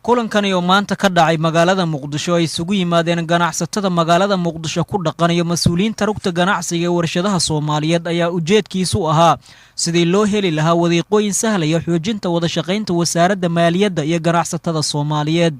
kulankan oo maanta ka dhacay magaalada Muqdisho ay isugu yimaadeen ganacsatada magaalada Muqdisho ku dhaqan iyo mas'uuliyiinta rugta ganacsiga ee warshadaha Soomaaliyeed ayaa ujeedkiisu ahaa sidii loo heli lahaa wadiiqooyin sahlaya xoojinta wada shaqaynta wasaaradda maaliyadda iyo ganacsatada Soomaaliyeed.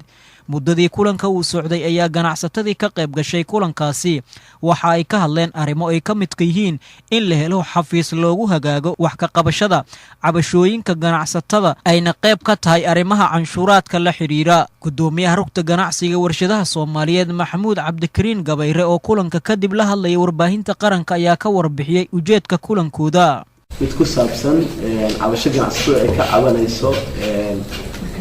muddadii kulanka uu socday ayaa ganacsatadii ka qayb gashay kulankaasi waxa ay ka hadleen arrimo ay ka mid yihiin in la helo xafiis loogu hagaago wax ka qabashada cabashooyinka ganacsatada ayna qayb ka tahay arrimaha canshuuraadka la xiriira. gudoomiyaha rugta ganacsiga warshadaha Soomaaliyeed Maxamuud Cabdikariin Gabayre oo kulanka kadib la hadlay warbaahinta qaranka ayaa ka warbixiyay ujeedka kulankooda. mid ku saabsan cabasho ganacsatada ay ka cabanayso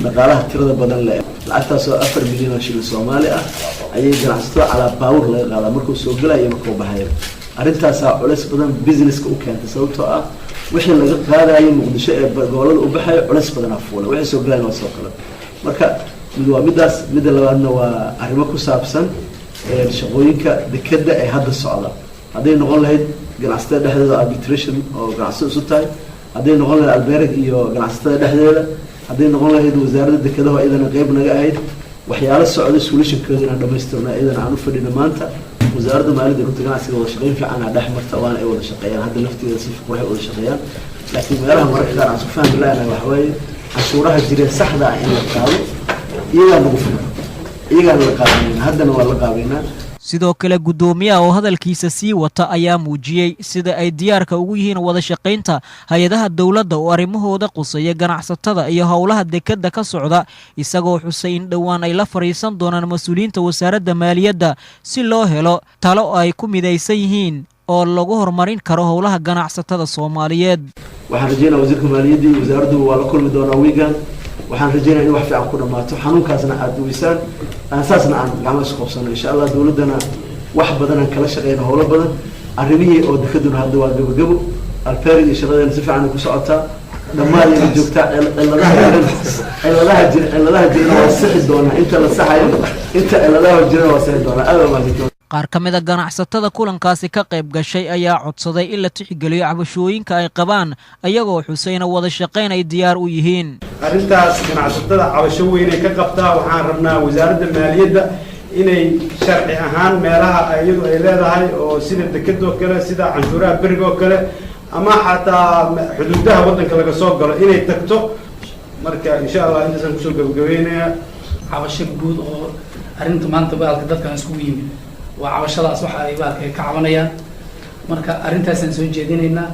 dhaqaalaha tirada badan leh lacagtaas oo 4 milyan oo shilin Soomaali ah ayay ganacsatada cala baawur laga qaadaa markuu soo galayo markuu baxayo. arrintaas ah culeys badan businesska u keentay sababtoo ah wixii laga qaadayo Muqdisho ee gobolada u baxayo culeys badan afuula wixii soo galayna waa soo kala. marka mid waa midaas mid labaadna waa arrimo ku saabsan shaqooyinka dekada ee hadda socda. hadday noqon lahayd ganacsatada dhexdeeda arbitration oo ganacsatada isu tahay, hadday noqon lahayd albeerg iyo ganacsatada dhexdeeda, hadday noqon lahayd wasaaradda dekadaha idana qayb naga ahayd waxyaalo socda solution-kooda inaan dhamaystirno idana aan u fadhino maanta. wasaaradda maaliyadda rugta ganacsiga wada shaqayn fiican ah dhex marta waana ay wada shaqeeyaan hadda lafteeda si qurux wada shaqeeyaan. laakiin meelaha mararka qaar aan isku fahmi lahayn waxa weeye canshuuraha jireen saxda ah in la qaado iyagaa nagu filan iyagaa la qaadanayna haddana waa la qaabaynaa. sidoo kale gudoomiyaha oo hadalkiisa sii wata ayaa muujiyay sida ay diyaarka ugu yihiin wada shaqaynta hay'adaha dawladda oo arrimahooda quseeya ganacsatada iyo howlaha dekada ka socda isagoo xusay in dhawaan ay la fariisan doonaan mas'uuliyiinta wasaaradda maaliyadda si loo helo talo ay ku midaysan yihiin oo lagu horumarin karo howlaha ganacsatada Soomaaliyeed. waxaan rajaynayaa wasiirka maaliyadda iyo wasaaraddu waa la kulmi doonaa weegan waxaan rajaynayaa in wax fiican ku dhamaato xanuunkaasna aad weysaan asaasna aan gacmo isku qabsano insha Allah dawladana wax badan aan kala shaqeyno howlo badan arrimihii oo dekaduna hadda waa gabagabo albeerg iyo shaqadeena si fiican ku socotaa dhammaan ay joogtaa ciladaha jirna waa sixi doonaa inta la saxayo inta ciladaha jirna waa sixi doonaa aad ma jirto. qaar ka mid ah ganacsatada kulankaasi ka qayb gashay ayaa codsaday in la tixgeliyo cabashooyinka ay qabaan ayagoo xusayna wada shaqayn ay diyaar u yihiin. arrintaas ganacsatada cabasho weyn ay ka qabtaa waxaan rabnaa wasaaradda maaliyadda inay sharci ahaan meelaha iyadu ay leedahay oo sida dekadoo kale sida canshuuraha berigoo kale ama xataa xuduudaha waddanka laga soo galo inay tagto. marka insha Allah intaasaan kusoo gabagabeynaya cabasho guud oo arrinta maanta baalka dadkan iskugu yimid waa cabashadaas waxa ay baalka ka cabanayaan. marka arrintaasaan soo jeedinaynaa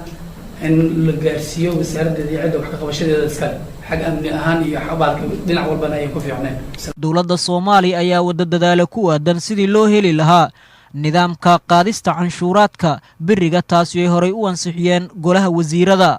in la gaarsiiyo wasaaradda cidda wax ka qabashadeeda iska xag amni ahaan iyo xabaalka dhinac walbana ay ku fiicneen. dawladda Soomaaliya ayaa wada dadaalo ku aadan sidii loo heli lahaa nidaamka qaadista canshuuraadka biriga taasi ay horay u ansixiyeen golaha wasiirada.